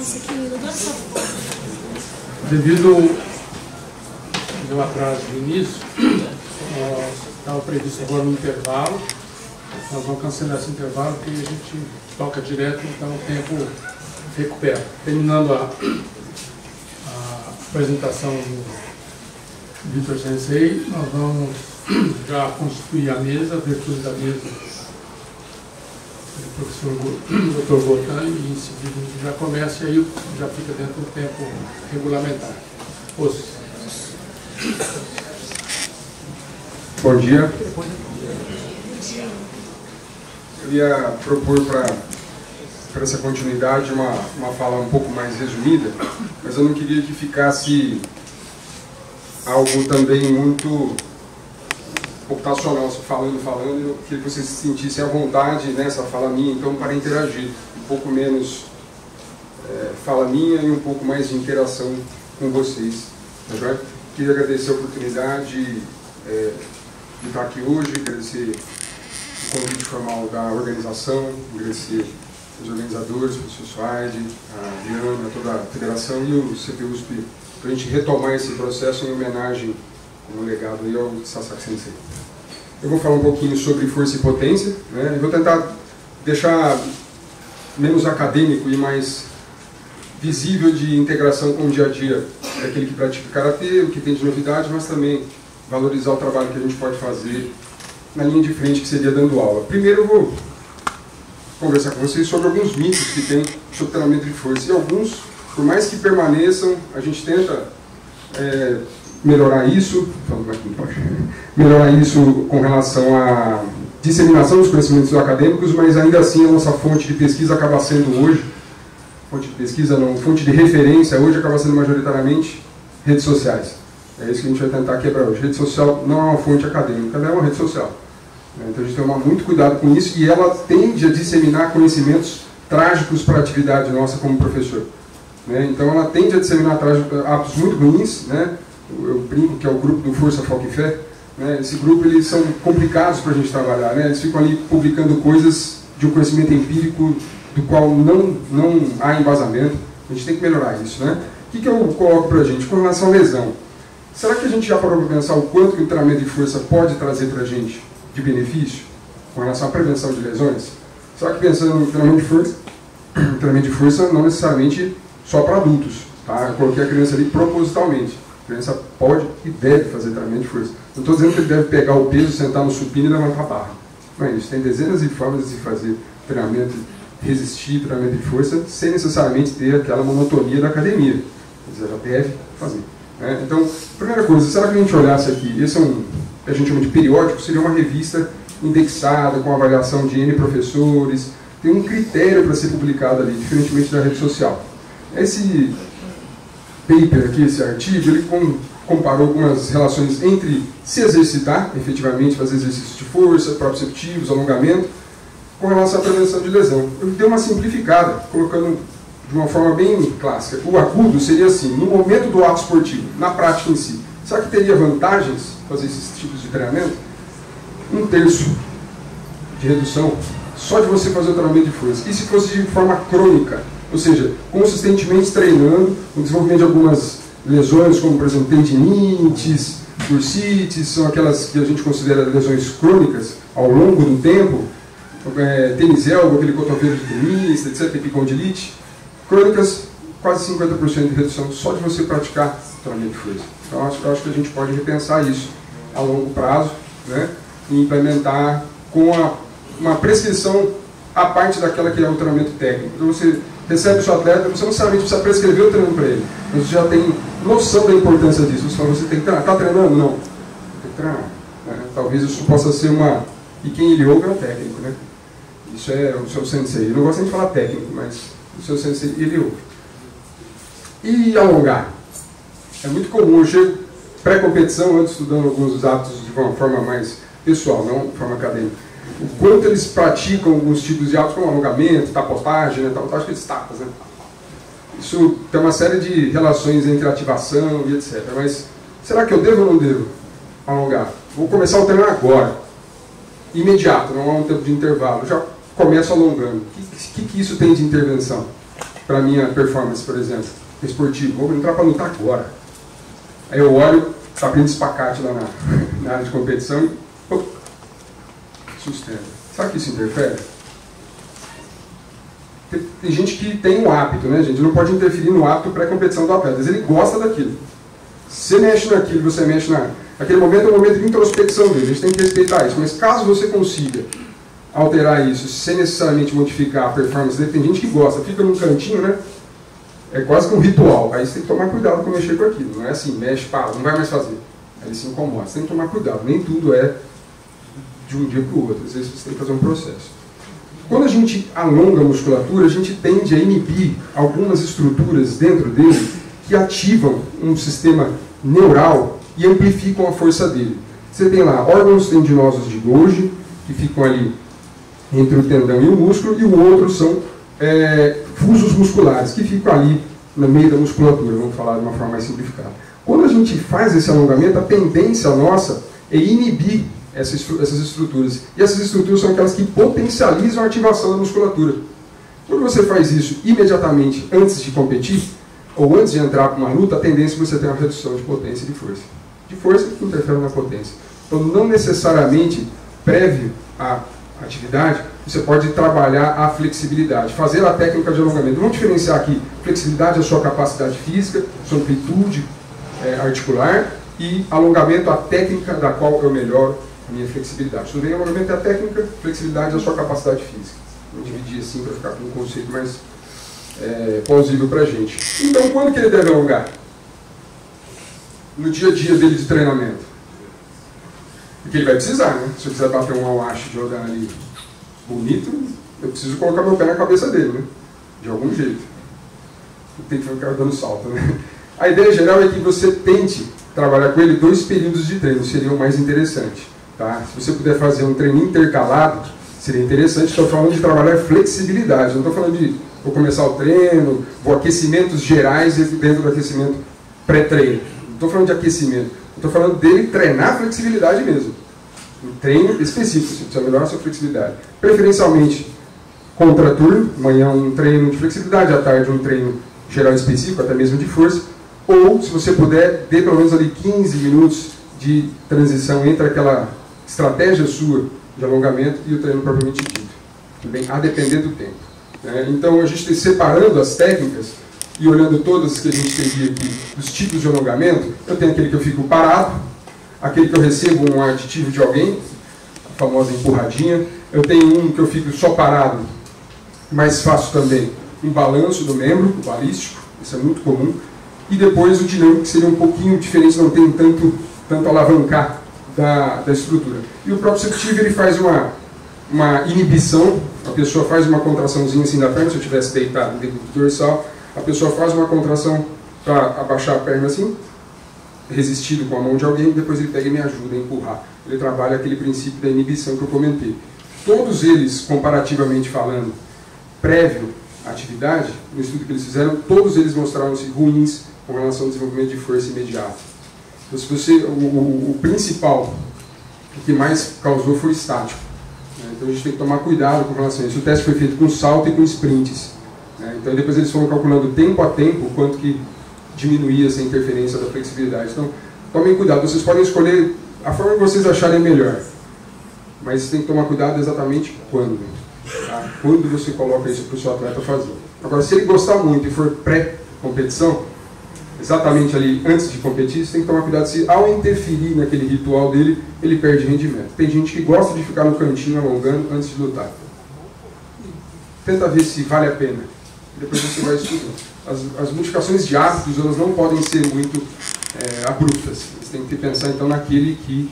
Isso aqui, eu dou essa foto. Devido ao atraso do início, estava previsto agora um intervalo. Nós vamos cancelar esse intervalo porque a gente toca direto, então o tempo recupera. Terminando a apresentação do Vitor Sensei, nós vamos já constituir a mesa, a abertura da mesa do professor Dr. Botan, e em seguida a gente já começa e aí já fica dentro do tempo regulamentar. Bom dia. Eu ia propor para essa continuidade uma fala um pouco mais resumida, mas eu não queria que ficasse algo também muito computacional, falando, eu queria que vocês se sentissem à vontade nessa fala minha, então, para interagir. Um pouco menos fala minha e um pouco mais de interação com vocês. Tá joia? Queria agradecer a oportunidade de estar aqui hoje, agradecer o convite formal da organização, agradecer os organizadores, o professor Suaide, a Diana, toda a federação e o CPUSP, para a gente retomar esse processo em homenagem, como legado aí ao Sasaki Sensei. Eu vou falar um pouquinho sobre força e potência, né? Eu vou tentar deixar menos acadêmico e mais visível de integração com o dia a dia daquele que pratica karatê, o que tem de novidade, mas também valorizar o trabalho que a gente pode fazer na linha de frente, que seria dando aula. Primeiro eu vou conversar com vocês sobre alguns mitos que tem sobre treinamento de força, e alguns, por mais que permaneçam, a gente tenta melhorar isso com relação à disseminação dos conhecimentos acadêmicos, mas ainda assim a nossa fonte de pesquisa acaba sendo hoje, fonte de referência hoje acaba sendo majoritariamente redes sociais. É isso que a gente vai tentar quebrar hoje. Rede social não é uma fonte acadêmica, ela é uma rede social. Então a gente tem que tomar muito cuidado com isso, e ela tende a disseminar conhecimentos trágicos para a atividade nossa como professor. Então ela tende a disseminar hábitos muito ruins, né? Eu brinco que é o grupo do Força, Foco e Fé. Esse grupo, eles são complicados para a gente trabalhar, né? Eles ficam ali publicando coisas de um conhecimento empírico do qual não há embasamento. A gente tem que melhorar isso, né? O que eu coloco para a gente com relação à lesão? Será que a gente já parou para pensar o quanto que o treinamento de força pode trazer para a gente de benefício com relação à prevenção de lesões? Será que pensando no treinamento de força não necessariamente só para adultos, tá? Eu coloquei a criança ali propositalmente. A criança pode e deve fazer treinamento de força. Não estou dizendo que ele deve pegar o peso, sentar no supino e levantar a barra. Não é isso. Tem dezenas de formas de fazer treinamento, resistir, treinamento de força, sem necessariamente ter aquela monotonia da academia. Quer dizer, ela deve fazer. Então, primeira coisa, será que a gente olhasse aqui, esse é que a gente chama de periódico, seria uma revista indexada, com avaliação de N professores, tem um critério para ser publicado ali, diferentemente da rede social. Esse paper aqui, esse artigo, ele comparou algumas relações entre se exercitar, efetivamente, fazer exercícios de força, proprioceptivos, alongamento, com relação à prevenção de lesão. Eu dei uma simplificada, colocando de uma forma bem clássica. O agudo seria assim, no momento do ato esportivo, na prática em si. Será que teria vantagens fazer esses tipos de treinamento? 1/3 de redução só de você fazer o treinamento de força. E se fosse de forma crônica? Ou seja, consistentemente treinando, o desenvolvimento de algumas lesões, como por exemplo tendinites, bursites, são aquelas que a gente considera lesões crônicas ao longo do tempo, tênis elbow, aquele cotovelo de tenista, etc., epicondilite, crônicas, quase 50% de redução só de você praticar treinamento de força. Então eu acho que a gente pode repensar isso a longo prazo, né, e implementar com uma prescrição à parte daquela que é o treinamento técnico. Então você recebe o seu atleta, você não necessariamente precisa prescrever o treino para ele, mas você já tem noção da importância disso. Você fala, você tem que treinar. Está treinando? Não. Tem que treinar. Talvez isso possa ser uma... E quem ele ouve é o técnico, né? Isso é o seu sensei. Eu não gosto nem de falar técnico, mas o seu sensei, ele ouve. E alongar? É muito comum, eu chego pré-competição, antes estudando alguns dos hábitos de uma forma mais pessoal, não de forma acadêmica. O quanto eles praticam alguns tipos de hábitos como alongamento, tapotagem, né? Tapotagem que eles tapas, né? Isso tem uma série de relações entre ativação e etc. Mas será que eu devo ou não devo alongar? Vou começar o treino agora. Imediato, não há um tempo de intervalo. Eu já começo alongando. O que isso tem de intervenção? para a minha performance, por exemplo, esportivo. Vou entrar para lutar agora. Aí eu olho, está abrindo espacate lá na área de competição e sustenta. Sabe que isso interfere? Tem gente que tem um hábito, né, gente? Não pode interferir no hábito pré-competição do atleta. Às vezes ele gosta daquilo. Se você mexe naquilo, você mexe naquele momento, é um momento de introspecção dele. A gente tem que respeitar isso. Mas caso você consiga alterar isso sem necessariamente modificar a performance dele, tem gente que gosta, fica num cantinho, né? É quase que um ritual. Aí você tem que tomar cuidado com mexer com aquilo. Não é assim, mexe, para, não vai mais fazer. Aí ele se incomoda. Você tem que tomar cuidado. Nem tudo é de um dia para o outro. Às vezes você tem que fazer um processo. Quando a gente alonga a musculatura, a gente tende a inibir algumas estruturas dentro dele que ativam um sistema neural e amplificam a força dele. Você tem lá órgãos tendinosos de Golgi, que ficam ali entre o tendão e o músculo, e o outro são fusos musculares, que ficam ali no meio da musculatura, vamos falar de uma forma mais simplificada. Quando a gente faz esse alongamento, a tendência nossa é inibir essas estruturas. E essas estruturas são aquelas que potencializam a ativação da musculatura. Quando você faz isso imediatamente antes de competir, ou antes de entrar para uma luta, a tendência é você ter uma redução de potência e de força. De força que interfere na potência. Então, não necessariamente, prévio à atividade, você pode trabalhar a flexibilidade, fazer a técnica de alongamento. Vamos diferenciar aqui, flexibilidade é a sua capacidade física, sua amplitude articular, e alongamento a técnica da qual eu melhoro a minha flexibilidade. Tudo bem, alongamento é a técnica, flexibilidade é a sua capacidade física. Vou dividir assim para ficar com um conceito mais plausível para a gente. Então, quando que ele deve alongar? No dia a dia dele de treinamento. Porque ele vai precisar, né? Se eu quiser bater um awashi jogando ali bonito, eu preciso colocar meu pé na cabeça dele, né? De algum jeito. Tem que ficar dando salto, né? A ideia geral é que você tente trabalhar com ele 2 períodos de treino, seria o mais interessante. Tá? Se você puder fazer um treino intercalado, seria interessante. Estou falando de trabalhar flexibilidade, não estou falando de vou começar o treino, vou aquecimentos gerais dentro do aquecimento pré-treino. Não estou falando de aquecimento, estou falando dele treinar a flexibilidade mesmo. Um treino específico, você precisa melhorar a sua flexibilidade. Preferencialmente contra turno, amanhã um treino de flexibilidade, à tarde um treino geral específico, até mesmo de força. Ou, se você puder, dê pelo menos ali 15 minutos de transição entre aquela estratégia sua de alongamento e o treino propriamente dito. Bem, a depender do tempo. Então, a gente separando as técnicas e olhando todas que a gente teria aqui, os tipos de alongamento, eu tenho aquele que eu fico parado, aquele que eu recebo um aditivo de alguém, a famosa empurradinha. Eu tenho um que eu fico só parado, mas faço também um balanço do membro, o balístico, isso é muito comum. E depois o dinâmico, que seria um pouquinho diferente, não tem tanto alavancar da estrutura. E o proprioceptivo, ele faz uma inibição, a pessoa faz uma contraçãozinha assim da perna, se eu estivesse deitado dentro do dorsal, a pessoa faz uma contração para abaixar a perna assim, resistido com a mão de alguém, e depois ele pega e me ajuda a empurrar. Ele trabalha aquele princípio da inibição que eu comentei. Todos eles, comparativamente falando, prévio à atividade, no estudo que eles fizeram, todos eles mostraram-se ruins com relação ao desenvolvimento de força imediata. Então, se você, o principal, o que mais causou foi o estático. Então a gente tem que tomar cuidado com relação a isso. O teste foi feito com salto e com sprints. Então depois eles foram calculando tempo a tempo quanto que diminuía essa interferência da flexibilidade. Então tomem cuidado, vocês podem escolher a forma que vocês acharem melhor. Mas você tem que tomar cuidado exatamente quando. Tá? Quando você coloca isso para o seu atleta fazer. Agora, se ele gostar muito e for pré-competição, exatamente ali antes de competir, você tem que tomar cuidado se ao interferir naquele ritual dele, ele perde rendimento. Tem gente que gosta de ficar no cantinho alongando antes de lutar. Tenta ver se vale a pena. Depois você vai estudando. As modificações de hábitos, elas não podem ser muito abruptas. Você tem que pensar então naquele que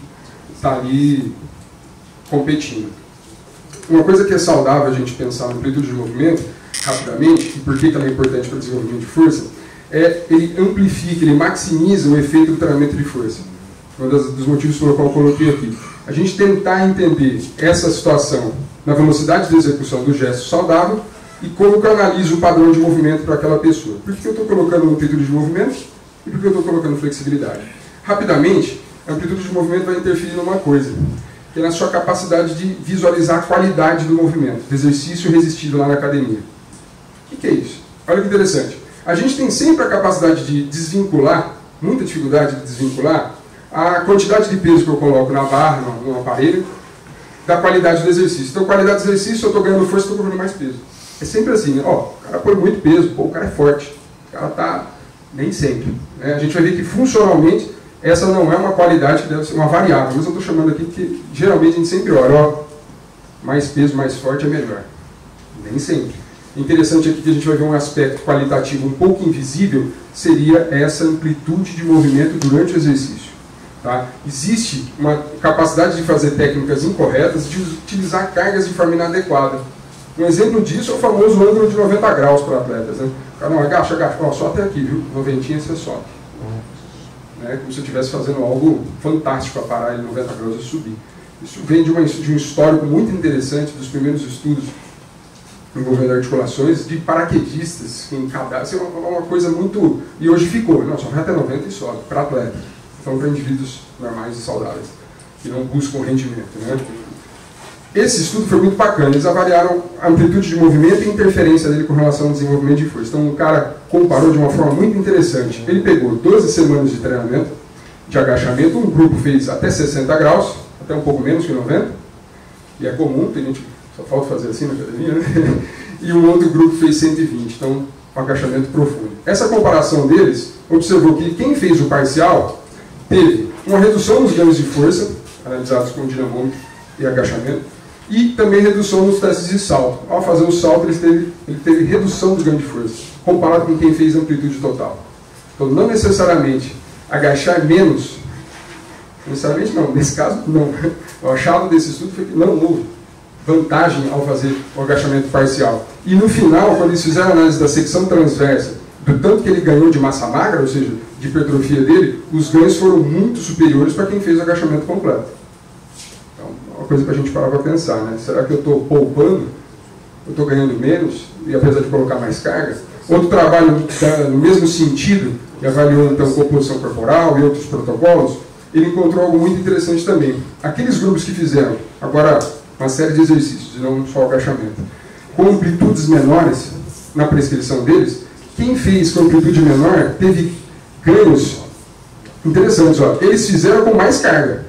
está ali competindo. Uma coisa que é saudável a gente pensar no amplitude de movimento, rapidamente, e por que ela é importante para o desenvolvimento de força, ele amplifica, ele maximiza o efeito do treinamento de força. Um dos motivos pelo qual eu coloquei aqui. A gente tentar entender essa situação na velocidade de execução do gesto saudável e como que eu analiso o padrão de movimento para aquela pessoa. Por que eu estou colocando amplitude de movimento e por que eu estou colocando flexibilidade? Rapidamente, a amplitude de movimento vai interferir numa coisa, que é na sua capacidade de visualizar a qualidade do movimento, do exercício resistido lá na academia. O que é isso? Olha que interessante. A gente tem sempre a capacidade de desvincular, muita dificuldade de desvincular, a quantidade de peso que eu coloco na barra, no aparelho, da qualidade do exercício. Então, qualidade do exercício, eu estou ganhando força, estou ganhando mais peso. É sempre assim, né? Ó, o cara põe muito peso, pô, o cara é forte. O cara tá... Nem sempre. Né? A gente vai ver que, funcionalmente, essa não é uma qualidade que deve ser uma variável. Mas eu estou chamando aqui porque, geralmente, a gente sempre olha, ó, mais peso, mais forte é melhor. Nem sempre. Interessante aqui que a gente vai ver um aspecto qualitativo um pouco invisível, seria essa amplitude de movimento durante o exercício. Tá? Existe uma capacidade de fazer técnicas incorretas, de utilizar cargas de forma inadequada. Um exemplo disso é o famoso ângulo de 90 graus para atletas. Né? O cara não agacha, ó, só até aqui, viu? 90 você sobe. Né? Como se eu estivesse fazendo algo fantástico para parar ele 90 graus e subir. Isso vem de um histórico muito interessante dos primeiros estudos envolvendo articulações de paraquedistas em cadastro. É uma coisa muito... E hoje ficou, não, só vai até 90 e sobe, para atleta. Então, para indivíduos normais e saudáveis, que não buscam rendimento. Né? Esse estudo foi muito bacana. Eles avaliaram a amplitude de movimento e interferência dele com relação ao desenvolvimento de força. Então, o cara comparou de uma forma muito interessante. Ele pegou 12 semanas de treinamento, de agachamento. Um grupo fez até 60 graus, até um pouco menos que 90. E é comum, tem gente... Só falta fazer assim na academia, né? E um outro grupo fez 120, então um agachamento profundo. Essa comparação deles observou que quem fez o parcial teve uma redução nos ganhos de força, analisados com dinamômetro e agachamento, e também redução nos testes de salto. Ao fazer o salto, ele teve redução dos ganhos de força, comparado com quem fez amplitude total. Então, não necessariamente agachar menos, necessariamente não, nesse caso não. O achado desse estudo foi que não houve vantagem ao fazer o agachamento parcial. E no final, quando eles fizeram a análise da secção transversa, do tanto que ele ganhou de massa magra, ou seja, de hipertrofia dele, os ganhos foram muito superiores para quem fez o agachamento completo. Então, é uma coisa para a gente parar para pensar, né? Será que eu estou poupando? Eu estou ganhando menos? E apesar de colocar mais carga? Outro trabalho no mesmo sentido, que avaliou então composição corporal e outros protocolos, ele encontrou algo muito interessante também. Aqueles grupos que fizeram, agora, uma série de exercícios, não só o agachamento, com amplitudes menores na prescrição deles, quem fez com amplitude menor teve ganhos interessantes. Ó. Eles fizeram com mais carga,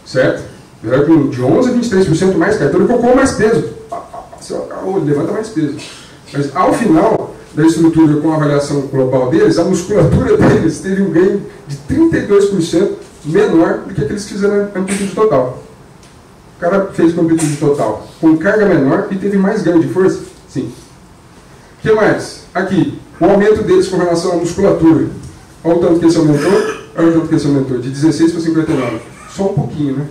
certo? Fizeram de 11% a 23% mais carga. Então ele colocou mais peso. Levanta mais peso. Mas ao final da estrutura com a avaliação global deles, a musculatura deles teve um ganho de 32% menor do que aqueles que fizeram a amplitude total. O cara fez com amplitude total, com carga menor e teve mais ganho de força? Sim. O que mais? Aqui, o aumento deles com relação à musculatura. Olha o tanto que esse aumentou, olha o tanto que esse aumentou, de 16 para 59. Só um pouquinho, né?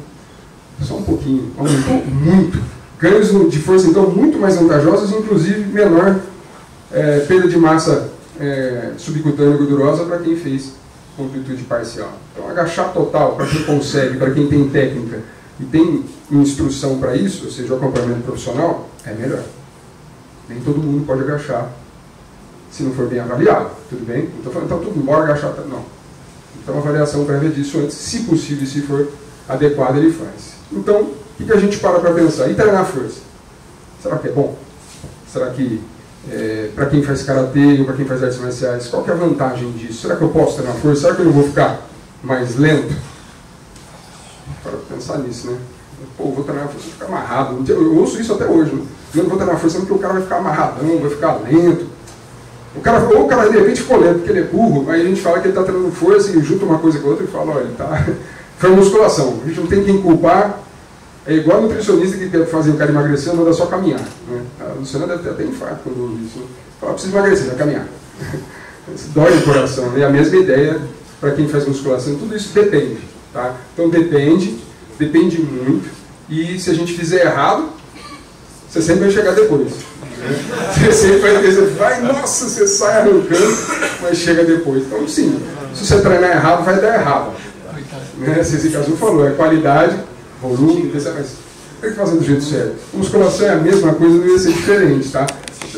Só um pouquinho. Aumentou muito. Ganhos de força, então, muito mais vantajosos, inclusive menor perda de massa subcutânea gordurosa para quem fez com amplitude parcial. Então, agachar total, para quem consegue, para quem tem técnica e tem instrução para isso, ou seja, o acompanhamento profissional, é melhor. Nem todo mundo pode agachar se não for bem avaliado, tudo bem? Então, todo mundo bora agachar, não. Então, a avaliação prévia disso antes, se possível, se for adequado, ele faz. Então, o que a gente para pensar? E treinar força? Será que é bom? Será que, para quem faz karatê ou para quem faz artes marciais, qual que é a vantagem disso? Será que eu posso treinar força? Será que eu não vou ficar mais lento? Para pensar nisso, né? Pô, vou treinar força, vou ficar amarrado. Eu ouço isso até hoje, né? Eu não vou treinar força porque o cara vai ficar amarradão, vai ficar lento. Ou o cara de repente ficou lento porque ele é burro, aí a gente fala que ele está treinando força e junta uma coisa com a outra e fala, olha, ele está... Foi musculação, a gente não tem quem culpar. É igual a nutricionista que quer fazer o cara emagrecer, manda só caminhar. Né? A Luciana deve ter até infarto quando ouve isso. Né? Fala, preciso emagrecer, vai caminhar. Isso dói o coração, né? A mesma ideia para quem faz musculação, tudo isso depende. Tá? Então depende muito. E se a gente fizer errado, você sempre vai chegar depois. Você sempre vai, nossa, você sai arrancando, mas chega depois. Então sim, se você treinar errado, vai dar errado. Né? Se esse caso falou, é qualidade, volume, mas tem que fazer do jeito certo. A musculação é a mesma coisa, não ia ser diferente, tá?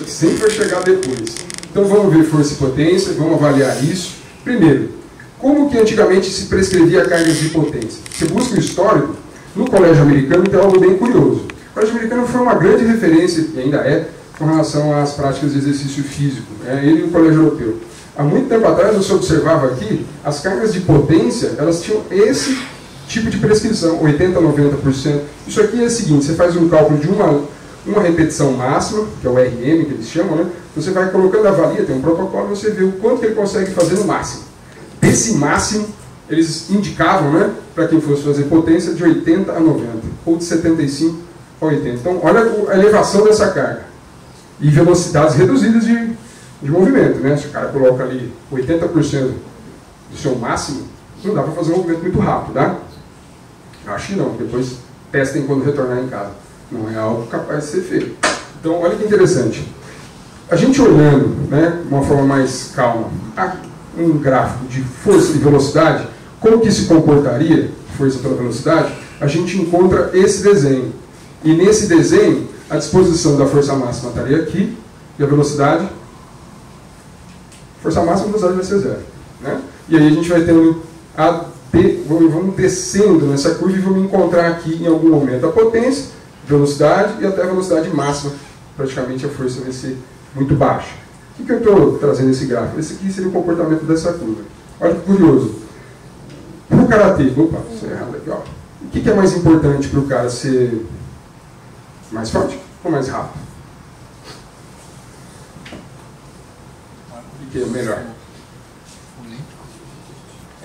Sempre vai chegar depois. Então vamos ver força e potência, vamos avaliar isso. Primeiro, como que antigamente se prescrevia cargas de potência? Você busca o histórico, no colégio americano tem algo bem curioso. O colégio americano foi uma grande referência, e ainda é, com relação às práticas de exercício físico, ele e o Colégio Europeu. Há muito tempo atrás, você observava aqui, as cargas de potência, elas tinham esse tipo de prescrição, 80% a 90%. Isso aqui é o seguinte, você faz um cálculo de uma repetição máxima, que é o RM, que eles chamam, né? Você vai colocando, avalia, tem um protocolo, você vê o quanto que ele consegue fazer no máximo. Desse máximo, eles indicavam, né, para quem fosse fazer potência, de 80% a 90%, ou de 75% a 80%. Então, olha a elevação dessa carga. E velocidades reduzidas de movimento, né? Se o cara coloca ali 80% do seu máximo, não dá para fazer um movimento muito rápido, tá? Acho que não, depois testem quando retornar em casa. Não é algo capaz de ser feito. Então, olha que interessante. A gente olhando, né, de uma forma mais calma, um gráfico de força e velocidade, como que se comportaria, força pela velocidade, a gente encontra esse desenho. E nesse desenho, a disposição da força máxima estaria aqui, e a velocidade, força máxima, a velocidade vai ser zero. Né? E aí a gente vai tendo vamos descendo nessa curva e vamos encontrar aqui em algum momento a potência, velocidade e até a velocidade máxima. Praticamente a força vai ser muito baixa. O que eu estou trazendo esse gráfico? Esse aqui seria o comportamento dessa curva. Olha que curioso. Para o karatê, opa, isso é errado aqui, ó. O que é mais importante para o cara ser mais forte ou mais rápido? O que é melhor?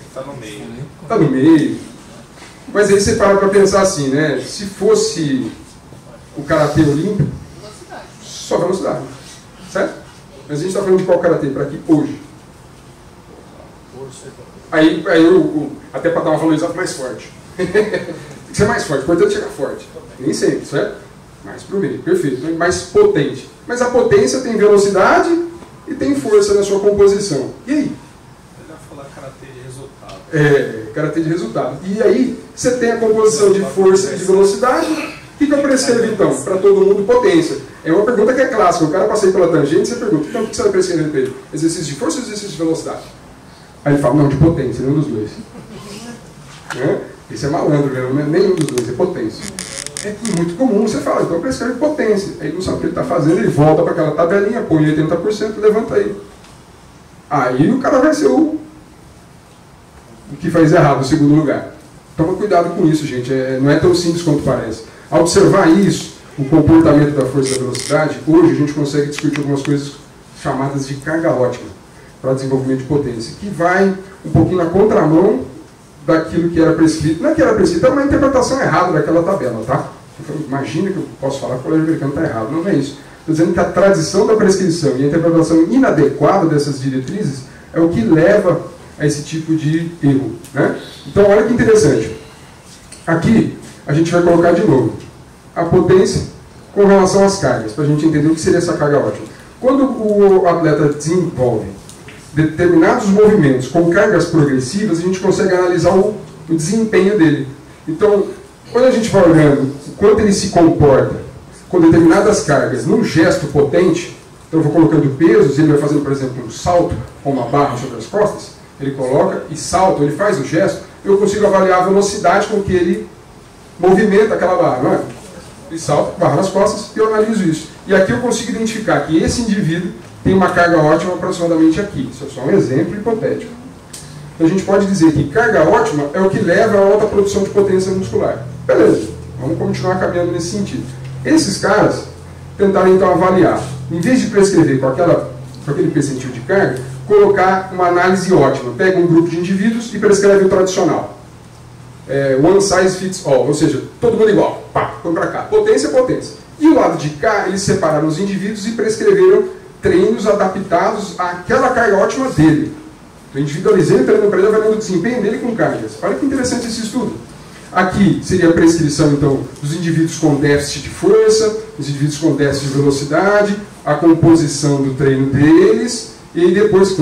Está no meio. Está no meio. Mas aí você para pensar assim, né? Se fosse o karatê olímpico, só velocidade. Certo? Mas a gente está falando de qual karatê para aqui hoje? Aí até para dar uma valorizada mais forte. Tem que ser mais forte, importante chegar forte. Nem sempre, certo? Mais pro meio, perfeito. Mais potente. Mas a potência tem velocidade e tem força na sua composição. E aí? Karatê de resultado. Karatê de resultado. E aí, você tem a composição de força e de velocidade. O que eu prescrevo então? Para todo mundo, potência. É uma pergunta que é clássica. O cara passei pela tangente e você pergunta: então o que você vai prescrever para ele? Exercício de força ou exercício de velocidade? Aí ele fala: não, de potência, nenhum dos dois. Esse é malandro, né? Nenhum dos dois, é potência. É muito comum, você fala: então prescreve potência. Aí ele não sabe o que ele está fazendo, ele volta para aquela tabelinha, põe 80%, levanta aí. Aí o cara vai ser o que faz errado, no segundo lugar. Toma cuidado com isso, gente. Não é tão simples quanto parece. Ao observar isso, o comportamento da força e da velocidade, hoje a gente consegue discutir algumas coisas chamadas de carga ótima para desenvolvimento de potência, que vai um pouquinho na contramão daquilo que era prescrito. Não é que era prescrito, é uma interpretação errada daquela tabela, tá? Imagina que eu posso falar que o colégio americano está errado. Não é isso. Estou dizendo que a tradição da prescrição e a interpretação inadequada dessas diretrizes é o que leva a esse tipo de erro. Né? Então, olha que interessante. Aqui, a gente vai colocar de novo a potência com relação às cargas, para a gente entender o que seria essa carga ótima. Quando o atleta desenvolve determinados movimentos com cargas progressivas, a gente consegue analisar o desempenho dele. Então, quando a gente vai olhando o quanto ele se comporta com determinadas cargas num gesto potente, então eu vou colocando pesos, ele vai fazendo, por exemplo, um salto ou uma barra sobre as costas, ele coloca e salta, ele faz o gesto, eu consigo avaliar a velocidade com que ele movimenta aquela barra, não é? Ele salta, barra nas costas, e eu analiso isso. E aqui eu consigo identificar que esse indivíduo tem uma carga ótima aproximadamente aqui. Isso é só um exemplo hipotético. Então a gente pode dizer que carga ótima é o que leva a alta produção de potência muscular. Beleza, vamos continuar caminhando nesse sentido. Esses caras tentaram então avaliar, em vez de prescrever com aquele percentil de carga, colocar uma análise ótima. Pega um grupo de indivíduos e prescreve o tradicional. One size fits all, ou seja, todo mundo igual. Pá, põe para cá. Potência, potência. E o lado de cá, eles separaram os indivíduos e prescreveram treinos adaptados àquela carga ótima dele. Então, individualizei o treino para ele, avaliando o desempenho dele com cargas. Olha que interessante esse estudo. Aqui seria a prescrição, então, dos indivíduos com déficit de força, os indivíduos com déficit de velocidade, a composição do treino deles, e aí depois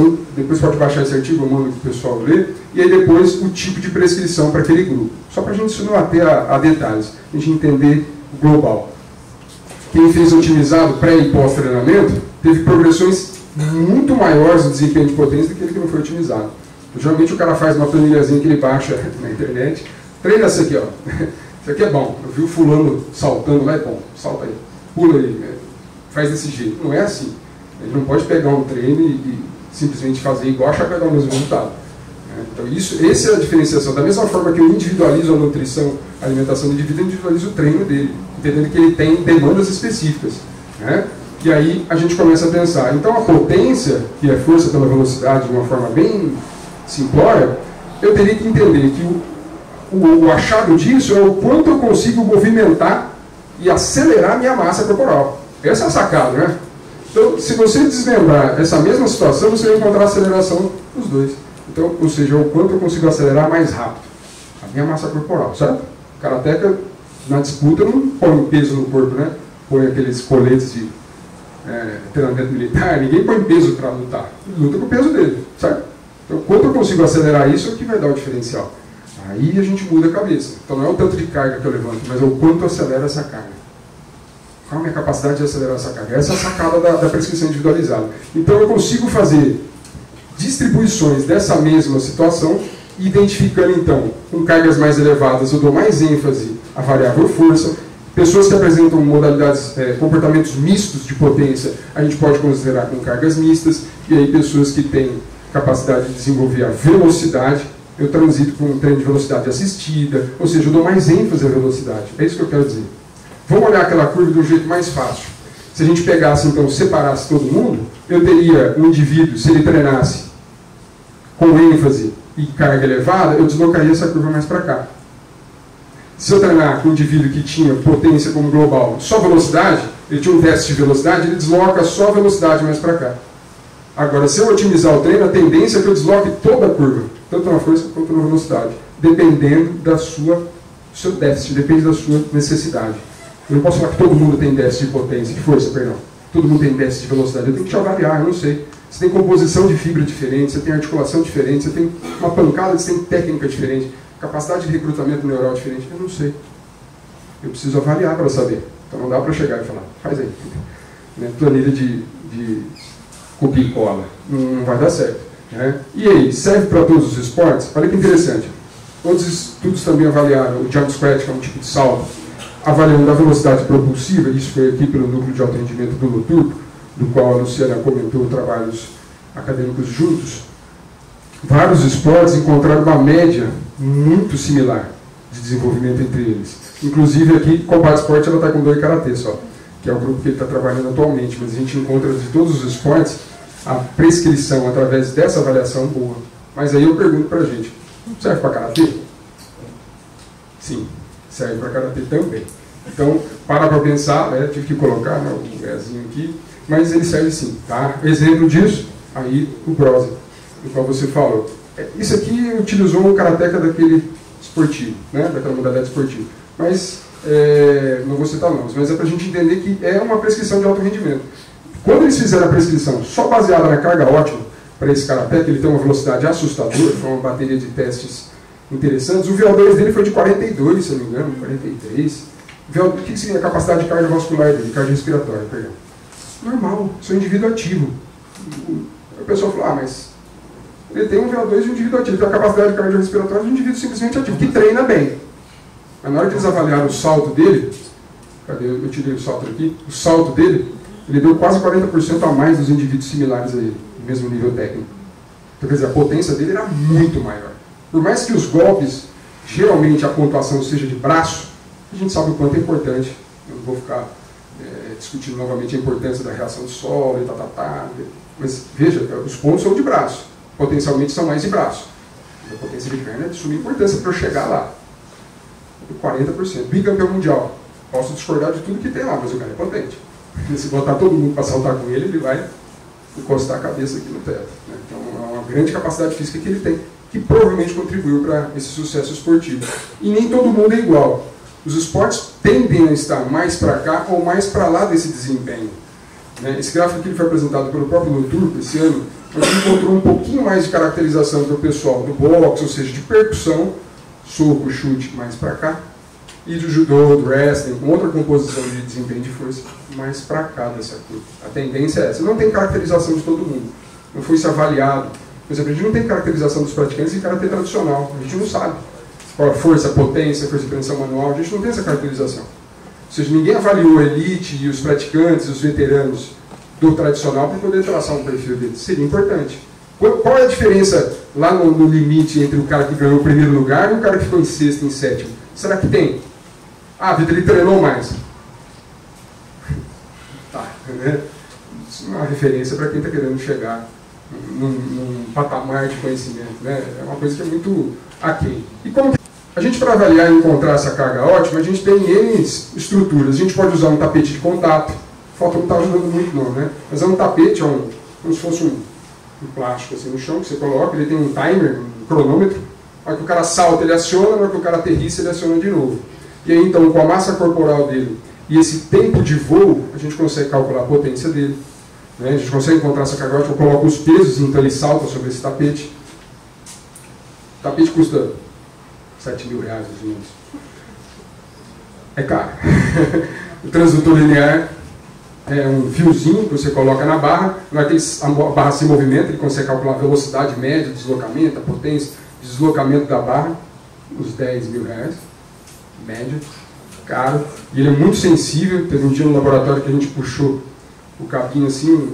pode baixar esse artigo, eu mando para o pessoal ler, e aí depois o tipo de prescrição para aquele grupo. Só para a gente não ater a detalhes, a gente entender o global. Quem fez otimizado pré e pós-treinamento teve progressões muito maiores no desempenho de potência do que aquele que não foi otimizado. Então, geralmente o cara faz uma planilhazinha que ele baixa na internet, treina isso aqui, ó. Isso aqui é bom. Eu vi o fulano saltando lá, é bom. Salta aí. Pula aí. faz desse jeito. Não é assim. A gente não pode pegar um treino e simplesmente fazer igual, achar que vai dar o mesmo resultado. Então, essa é a diferenciação. Da mesma forma que eu individualizo a nutrição, a alimentação do indivíduo, eu individualizo o treino dele, entendendo que ele tem demandas específicas. E aí a gente começa a pensar. Então, a potência, que é força pela velocidade, de uma forma bem simplória, eu teria que entender que o achado disso é o quanto eu consigo movimentar e acelerar minha massa corporal. Essa é a sacada, né? Então, se você desmembrar essa mesma situação, você vai encontrar a aceleração dos dois. Então, ou seja, o quanto eu consigo acelerar mais rápido a minha massa corporal, certo? O karateca, na disputa, não põe peso no corpo, né? Põe aqueles coletes de treinamento militar, ninguém põe peso para lutar. Ele luta com o peso dele, certo? Então, quanto eu consigo acelerar isso é o que vai dar o diferencial. Aí a gente muda a cabeça. Então, não é o tanto de carga que eu levanto, mas é o quanto eu acelero essa carga. Qual a minha capacidade de acelerar essa carga? Essa é a sacada da prescrição individualizada. Então, eu consigo fazer distribuições dessa mesma situação, identificando, então, com cargas mais elevadas, eu dou mais ênfase à variável força. Pessoas que apresentam modalidades, comportamentos mistos de potência, a gente pode considerar com cargas mistas. E aí, pessoas que têm capacidade de desenvolver a velocidade, eu transito com um treino de velocidade assistida, ou seja, eu dou mais ênfase à velocidade. É isso que eu quero dizer. Vamos olhar aquela curva de um jeito mais fácil. Se a gente pegasse, então, separasse todo mundo, eu teria um indivíduo, se ele treinasse com ênfase e carga elevada, eu deslocaria essa curva mais para cá. Se eu treinar com um indivíduo que tinha potência como global, só velocidade, ele tinha um déficit de velocidade, ele desloca só a velocidade mais para cá. Agora, se eu otimizar o treino, a tendência é que eu desloque toda a curva, tanto na força quanto na velocidade, dependendo do seu déficit, depende da sua necessidade. Eu não posso falar que todo mundo tem déficit de potência, de força, perdão. Todo mundo tem déficit de velocidade. Eu tenho que te avaliar, eu não sei. Você tem composição de fibra diferente, você tem articulação diferente, você tem uma pancada, você tem técnica diferente, capacidade de recrutamento neural diferente. Eu não sei. Eu preciso avaliar para saber. Então não dá para chegar e falar, faz aí. Planilha de copia e cola. Não vai dar certo. E aí, serve para todos os esportes? Olha que interessante. Outros estudos também avaliaram o jump squat, que é um tipo de salto, avaliando a velocidade propulsiva. Isso foi aqui pelo núcleo de alto rendimento do Loturbo, do qual a Luciana comentou trabalhos acadêmicos juntos. Vários esportes encontraram uma média muito similar de desenvolvimento entre eles. Inclusive aqui, Combate Esporte, ela está com Doi Karatê só, que é o grupo que ele está trabalhando atualmente, mas a gente encontra de todos os esportes a prescrição através dessa avaliação boa. Mas aí eu pergunto para a gente, serve para Karatê? Sim, serve para Karatê também. Então, para pensar, tive que colocar o Ezinho aqui, mas ele serve sim, tá? Exemplo disso, aí o Brose, do qual você falou. Isso aqui utilizou um karateca daquele esportivo, daquela modalidade esportiva. Mas, não vou citar nomes, mas é para a gente entender que é uma prescrição de alto rendimento. Quando eles fizeram a prescrição só baseada na carga ótima, para esse karateca, ele tem uma velocidade assustadora, foi uma bateria de testes interessantes. O VO2 dele foi de 42, se eu não me engano, 43. O que seria a capacidade cardiovascular dele, cardiorrespiratória, perdão? Normal, sou indivíduo ativo. O pessoal falou, mas ele tem um VO2 de um indivíduo ativo, ele tem a capacidade cardiorrespiratória de um indivíduo simplesmente ativo, que treina bem. Mas na hora que eles avaliaram o salto dele, cadê? Eu tirei o salto aqui, o salto dele, ele deu quase 40% a mais dos indivíduos similares a ele, no mesmo nível técnico. Então, quer dizer, a potência dele era muito maior. Por mais que os golpes, geralmente a pontuação seja de braço, a gente sabe o quanto é importante. Eu não vou ficar discutindo novamente a importância da reação do solo e mas veja, os pontos são de braço, potencialmente são mais de braço. A potência de perna é de suma importância para eu chegar lá. 40%. Bicampeão mundial. Posso discordar de tudo que tem lá, mas o cara é potente. Se botar todo mundo para saltar com ele, ele vai encostar a cabeça aqui no teto. Então é uma grande capacidade física que ele tem, que provavelmente contribuiu para esse sucesso esportivo. E nem todo mundo é igual. Os esportes tendem a estar mais para cá ou mais para lá desse desempenho. Esse gráfico aqui foi apresentado pelo próprio Loturbo esse ano, a gente encontrou um pouquinho mais de caracterização do pessoal do boxe, ou seja, de percussão, soco, chute, mais para cá, e do judô, do wrestling, com outra composição de desempenho de força, mais para cá dessa curva. A tendência é essa. Não tem caracterização de todo mundo. Não foi se avaliado. Por exemplo, a gente não tem caracterização dos praticantes em karatê tradicional. A gente não sabe qual a força, potência, força de preensão manual. A gente não tem essa caracterização. Ou seja, ninguém avaliou a elite e os praticantes, os veteranos do tradicional para poder traçar um perfil deles. Seria importante. Qual é a diferença lá no limite entre o cara que ganhou o primeiro lugar e o cara que ficou em sexto, em sétimo? Será que tem? Ah, a vida ele treinou mais. Tá, né? Isso é uma referência para quem está querendo chegar num patamar de conhecimento, né? É uma coisa que é muito aquém. E como que a gente, para avaliar e encontrar essa carga ótima, a gente tem N estruturas. A gente pode usar um tapete de contato. Foto não está ajudando muito não, né? Mas é um tapete, como se fosse um plástico assim no chão, que você coloca, ele tem um timer, um cronômetro. Na hora que o cara salta, ele aciona, na hora que o cara aterrissa, ele aciona de novo. E aí, então, com a massa corporal dele e esse tempo de voo, a gente consegue calcular a potência dele. Né? A gente consegue encontrar essa carga ótima, eu coloco os pesos, então ele salta sobre esse tapete. O tapete custa 7 mil reais, mais ou menos. É caro. O transdutor linear é um fiozinho que você coloca na barra, na hora que a barra se movimenta, ele consegue calcular a velocidade média, deslocamento, a potência, deslocamento da barra, uns 10 mil reais, média, caro. E ele é muito sensível. Teve um dia no laboratório que a gente puxou o cabinho assim, um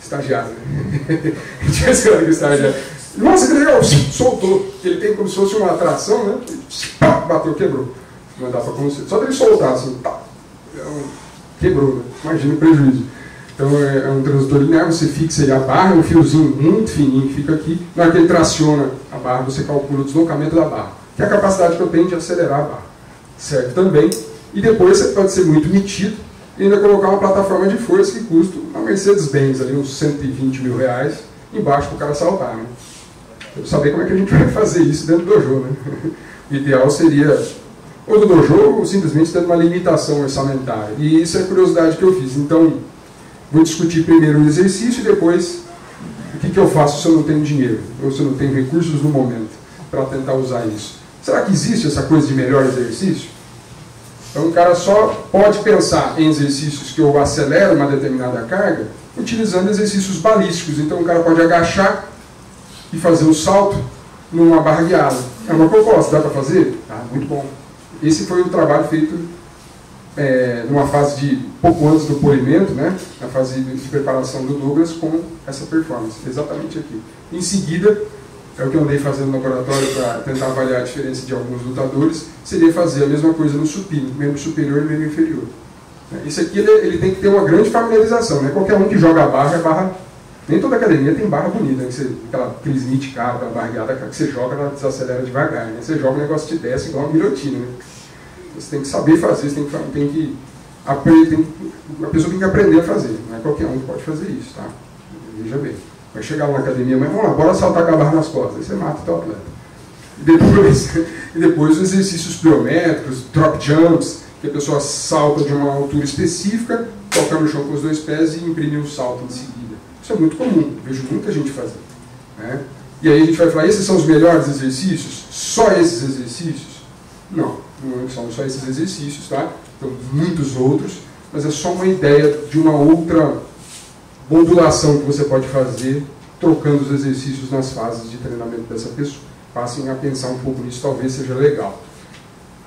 estagiário, né? A gente vai esperando que o estagiário. Nossa, que legal! Soltou. Ele tem como se fosse uma atração, né? Bateu, quebrou. Não dá para conhecer. Só dele soltar assim, tá. Quebrou, né? Imagina o prejuízo. Então é um transdutor linear, você fixa aí a barra, um fiozinho muito fininho que fica aqui. Na hora que ele traciona a barra, você calcula o deslocamento da barra, que é a capacidade que eu tenho de acelerar a barra. Serve também. E depois você pode ser muito metido e ainda colocar uma plataforma de força que custa uma Mercedes-Benz, ali, uns 120 mil reais, embaixo para o cara saltar. Né? Eu vou saber como é que a gente vai fazer isso dentro do dojo. Né? O ideal seria ou do dojo ou simplesmente tendo uma limitação orçamentária. E isso é a curiosidade que eu fiz. Então, vou discutir primeiro o exercício e depois o que eu faço se eu não tenho dinheiro ou se eu não tenho recursos no momento para tentar usar isso. Será que existe essa coisa de melhor exercício? Então, o cara só pode pensar em exercícios que eu acelero uma determinada carga utilizando exercícios balísticos. Então, o cara pode agachar e fazer um salto numa barra guiada. É uma proposta, dá para fazer? Ah, muito bom. Esse foi um trabalho feito numa fase de pouco antes do polimento, né? Na fase de preparação do Douglas com essa performance, exatamente aqui. Em seguida, é o que eu andei fazendo no laboratório para tentar avaliar a diferença de alguns lutadores, seria fazer a mesma coisa no supino, membro superior e membro inferior. Isso aqui ele tem que ter uma grande familiarização, né? Qualquer um que joga a barra, nem toda academia tem barra bonita, né? Aquele Smith caro, aquela barrigada que você joga, ela desacelera devagar, né? Você joga o negócio te desce igual uma guilhotina, né? Você tem que saber fazer, a pessoa tem que aprender a fazer, não é qualquer um que pode fazer isso, tá? Veja bem. Vai chegar uma academia, mas vamos lá, bora saltar com a barra nas costas, aí você mata o teu atleta. E depois os exercícios pliométricos, drop jumps, que a pessoa salta de uma altura específica, toca no chão com os dois pés e imprime um salto em seguida. Isso é muito comum, vejo muita gente fazer. Né? E aí a gente vai falar, esses são os melhores exercícios? Só esses exercícios? Não, não são só esses exercícios, tá? Então, muitos outros, mas é só uma ideia de uma outra modulação que você pode fazer trocando os exercícios nas fases de treinamento dessa pessoa. Passem a pensar um pouco nisso, talvez seja legal.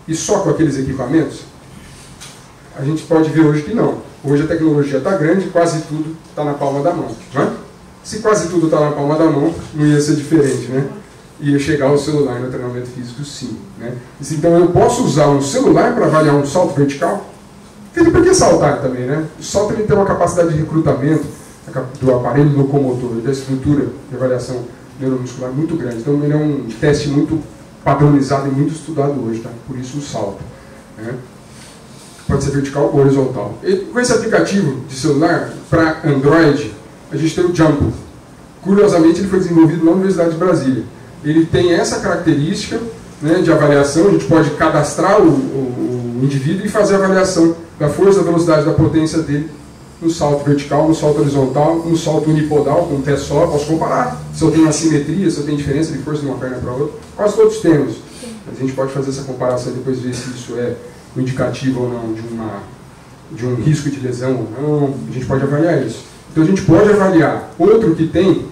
E só com aqueles equipamentos? A gente pode ver hoje que não. Hoje a tecnologia está grande, quase tudo está na palma da mão. Né? Se quase tudo está na palma da mão, não ia ser diferente, né? Ia chegar o celular no treinamento físico, sim. Né? Então eu posso usar um celular para avaliar um salto vertical? Porque por que saltar também, né? O salto ele tem uma capacidade de recrutamento do aparelho locomotor, da estrutura de avaliação neuromuscular muito grande. Então ele é um teste muito padronizado e muito estudado hoje, tá? Por isso o salto. Né? Pode ser vertical ou horizontal. E com esse aplicativo de celular, para Android, a gente tem o Jumbo. Curiosamente, ele foi desenvolvido na Universidade de Brasília. Ele tem essa característica, né, de avaliação, a gente pode cadastrar o indivíduo e fazer a avaliação da força, da velocidade, da potência dele no salto vertical, no salto horizontal, no salto unipodal, com um pé só. Posso comparar se eu tenho assimetria, se eu tenho diferença de força de uma perna para outra. Quase todos temos. Mas a gente pode fazer essa comparação e depois ver se isso é um indicativo ou não de um risco de lesão ou não. A gente pode avaliar isso. Então a gente pode avaliar. Outro que tem,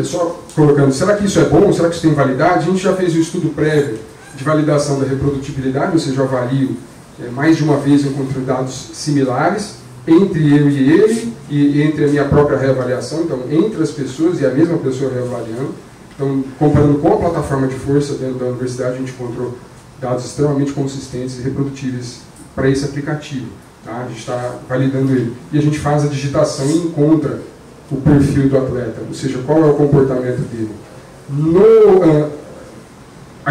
só colocando, será que isso é bom? Será que isso tem validade? A gente já fez um estudo prévio de validação da reprodutibilidade, ou seja, eu avalio mais de uma vez eu encontrei dados similares entre eu e ele, e entre a minha própria reavaliação, então entre as pessoas e a mesma pessoa reavaliando. Então, comparando com a plataforma de força dentro da universidade, a gente encontrou dados extremamente consistentes e reprodutíveis para esse aplicativo. Tá? A gente está validando ele. E a gente faz a digitação e encontra o perfil do atleta, ou seja, qual é o comportamento dele. No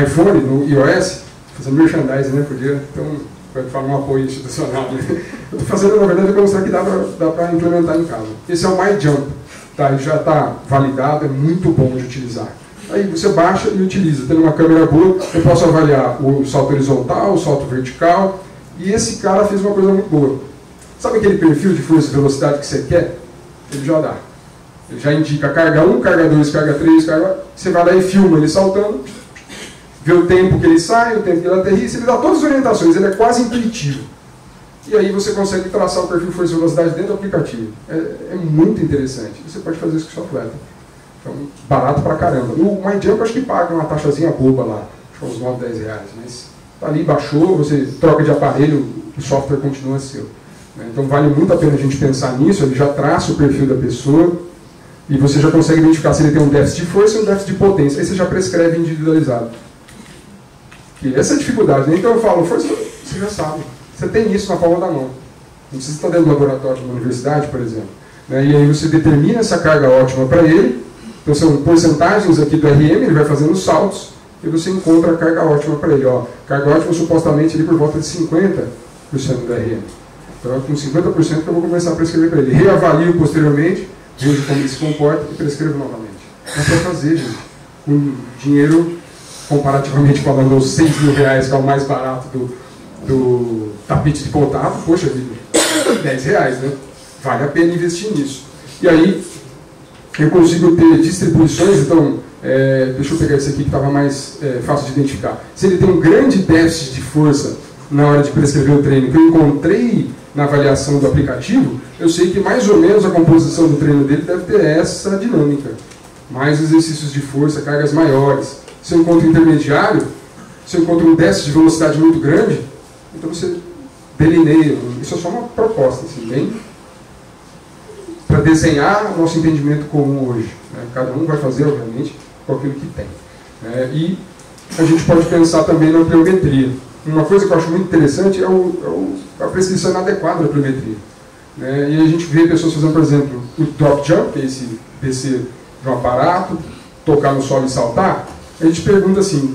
iPhone, no iOS, fazendo merchandising, né? Podia, então, pode falar um apoio institucional. Né? Eu estou fazendo, na verdade, para mostrar que dá para implementar em casa. Esse é o MyJump. Tá, ele já está validado, é muito bom de utilizar. Aí você baixa e utiliza. Tendo uma câmera boa, eu posso avaliar o salto horizontal, o salto vertical. E esse cara fez uma coisa muito boa. Sabe aquele perfil de força e velocidade que você quer? Ele já dá. Ele já indica carga 1, carga 2, carga 3, carga... Você vai lá e filma ele saltando, vê o tempo que ele sai, o tempo que ele aterrissa, ele dá todas as orientações, ele é quase intuitivo. E aí você consegue traçar o perfil força e velocidade dentro do aplicativo. É muito interessante. Você pode fazer isso com o seu atleta. Então, barato pra caramba. O MyJump acho que paga uma taxazinha boba lá, acho que uns 9, 10 reais, mas tá ali, baixou, você troca de aparelho, o software continua seu. Então vale muito a pena a gente pensar nisso, ele já traça o perfil da pessoa e você já consegue identificar se ele tem um déficit de força e um déficit de potência. Aí você já prescreve individualizado. E essa é a dificuldade, né? Então eu falo, força, você já sabe. Você tem isso na palma da mão. Não precisa estar dentro do laboratório de uma universidade, por exemplo. E aí você determina essa carga ótima para ele. Então são porcentagens aqui do RM, ele vai fazendo saltos e você encontra a carga ótima para ele. Ó, carga ótima supostamente ali por volta de 50% do RM. Então é com 50% que eu vou começar a prescrever para ele. Reavalio posteriormente, vejo como ele se comporta e prescrevo novamente. Não é para fazer, gente. Com dinheiro, comparativamente falando, aos 6 mil reais, que é o mais barato do tapete de contato, poxa vida, 10 reais, né? Vale a pena investir nisso. E aí, eu consigo ter distribuições, então, deixa eu pegar esse aqui que estava mais fácil de identificar. Se ele tem um grande déficit de força na hora de prescrever o treino, que eu encontrei na avaliação do aplicativo, eu sei que mais ou menos a composição do treino dele deve ter essa dinâmica. Mais exercícios de força, cargas maiores. Se eu encontro intermediário, se eu encontro um déficit de velocidade muito grande, então você delineia. Isso é só uma proposta, assim, bem para desenhar o nosso entendimento comum hoje. Né? Cada um vai fazer, obviamente, com aquilo que tem. E a gente pode pensar também na pliometria. Uma coisa que eu acho muito interessante é a prescrição inadequada da pliometria. E a gente vê pessoas fazendo, por exemplo, o drop jump, que é esse descer de um aparato, tocar no solo e saltar. A gente pergunta assim,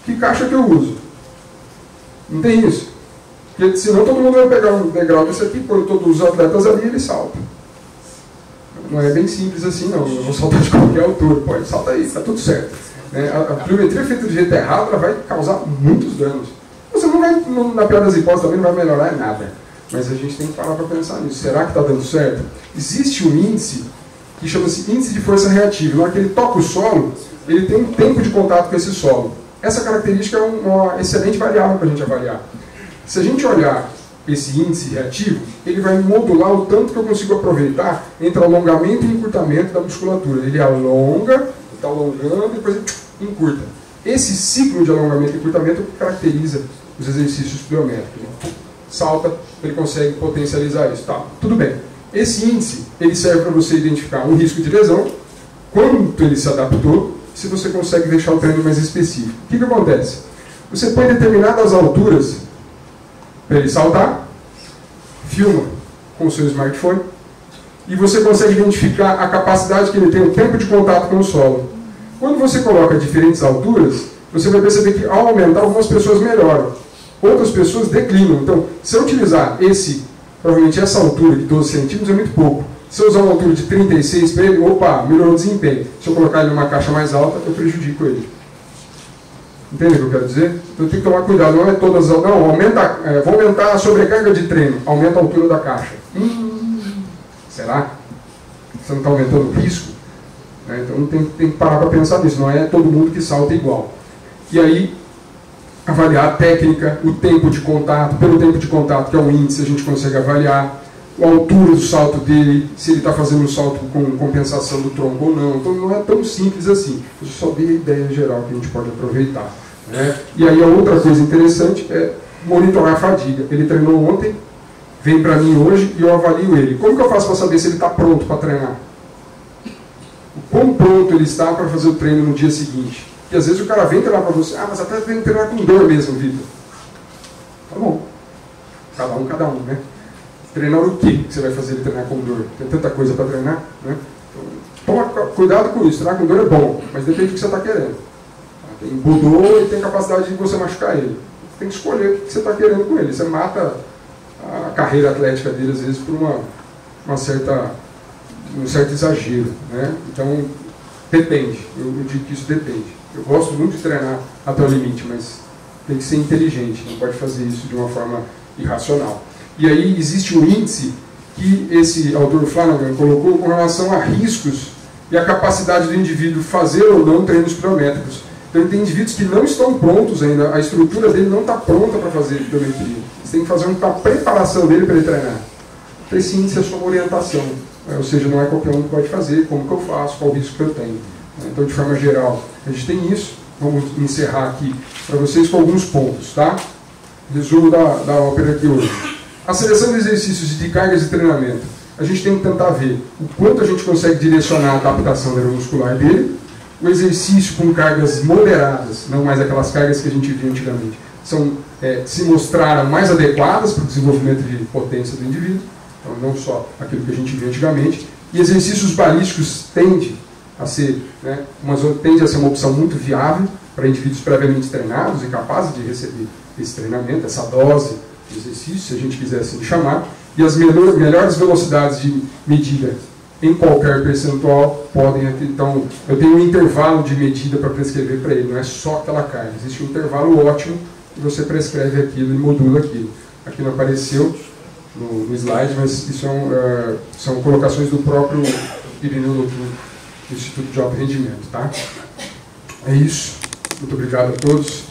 que caixa que eu uso? Não tem isso. Porque senão todo mundo vai pegar um degrau desse aqui, põe todos os atletas ali e ele salta. Não é bem simples assim, não. Eu vou saltar de qualquer altura. Pode, salta aí, está tudo certo. A pliometria feita de jeito errado, ela vai causar muitos danos. Você não vai, na pior das hipóteses, também não vai melhorar em nada. Mas a gente tem que parar para pensar nisso. Será que está dando certo? Existe um índice que chama-se índice de força reativa. Na hora que ele toca o solo, ele tem um tempo de contato com esse solo. Essa característica é uma excelente variável para a gente avaliar. Se a gente olhar esse índice reativo, ele vai modular o tanto que eu consigo aproveitar entre alongamento e encurtamento da musculatura. Ele alonga, está alongando e depois ele encurta. Esse ciclo de alongamento e encurtamento é o que caracteriza os exercícios pliométricos. Salta, ele consegue potencializar isso. Tá, tudo bem. Esse índice ele serve para você identificar um risco de lesão, quanto ele se adaptou, se você consegue deixar o treino mais específico. O que acontece? Você põe determinadas alturas para ele saltar, filma com o seu smartphone e você consegue identificar a capacidade que ele tem, o tempo de contato com o solo. Quando você coloca diferentes alturas, você vai perceber que ao aumentar, algumas pessoas melhoram, outras pessoas declinam. Então, se eu utilizar provavelmente essa altura de 12 centímetros é muito pouco. Se eu usar uma altura de 36 para ele, opa, melhorou o desempenho. Se eu colocar ele numa caixa mais alta, eu prejudico ele. Entende o que eu quero dizer? Então tem que tomar cuidado, não é todas as... Não, vou aumentar a sobrecarga de treino, aumenta a altura da caixa. Será? Você não está aumentando o risco? Então tem que parar para pensar nisso, não é todo mundo que salta igual. E aí, avaliar a técnica, o tempo de contato, pelo tempo de contato, que é um índice, a gente consegue avaliar a altura do salto dele, se ele está fazendo um salto com compensação do tronco ou não. Então não é tão simples assim. Eu só dei a ideia geral que a gente pode aproveitar. E aí a outra coisa interessante é monitorar a fadiga. Ele treinou ontem, vem para mim hoje e eu avalio ele. Como que eu faço para saber se ele está pronto para treinar? O quão pronto ele está para fazer o treino no dia seguinte? Porque às vezes o cara vem treinar para você, mas até vem treinar com dor mesmo, Vitor. Tá bom. Cada um, né? Treinar o que você vai fazer ele treinar com dor? Tem tanta coisa para treinar, né? Então, toma cuidado com isso. Treinar com dor é bom, mas depende do que você está querendo. Tem budô e tem capacidade de você machucar ele. Você tem que escolher o que você está querendo com ele. Você mata a carreira atlética dele, às vezes, por um certo exagero, né? Então, depende. Eu digo que isso depende. Eu gosto muito de treinar até o limite, mas tem que ser inteligente. Não pode fazer isso de uma forma irracional. E aí existe um índice que esse autor Flanagan colocou com relação a riscos e a capacidade do indivíduo fazer ou não treinos pliométricos. Então tem indivíduos que não estão prontos ainda, a estrutura dele não está pronta para fazer pliometria. Você tem que fazer uma preparação dele para ele treinar. Então esse índice é só uma orientação, ou seja, não é qualquer um que pode fazer, como que eu faço, qual o risco que eu tenho. Então, de forma geral, a gente tem isso. Vamos encerrar aqui para vocês com alguns pontos, tá? Resumo da ópera aqui hoje. A seleção de exercícios e de cargas de treinamento. A gente tem que tentar ver o quanto a gente consegue direcionar a adaptação neuromuscular dele. O exercício com cargas moderadas, não mais aquelas cargas que a gente via antigamente, se mostraram mais adequadas para o desenvolvimento de potência do indivíduo. Então, não só aquilo que a gente via antigamente. E exercícios balísticos tende a ser uma opção muito viável para indivíduos previamente treinados e capazes de receber esse treinamento, essa dose de exercício, se a gente quiser assim chamar, e as melhores velocidades de medida em qualquer percentual podem ter. Então, eu tenho um intervalo de medida para prescrever para ele, não é só aquela carga, existe um intervalo ótimo e você prescreve aquilo e modula aquilo. Aqui não apareceu no slide, mas isso são colocações do próprio Irineu Lotu, do Instituto de Alto Rendimento, tá? É isso. Muito obrigado a todos.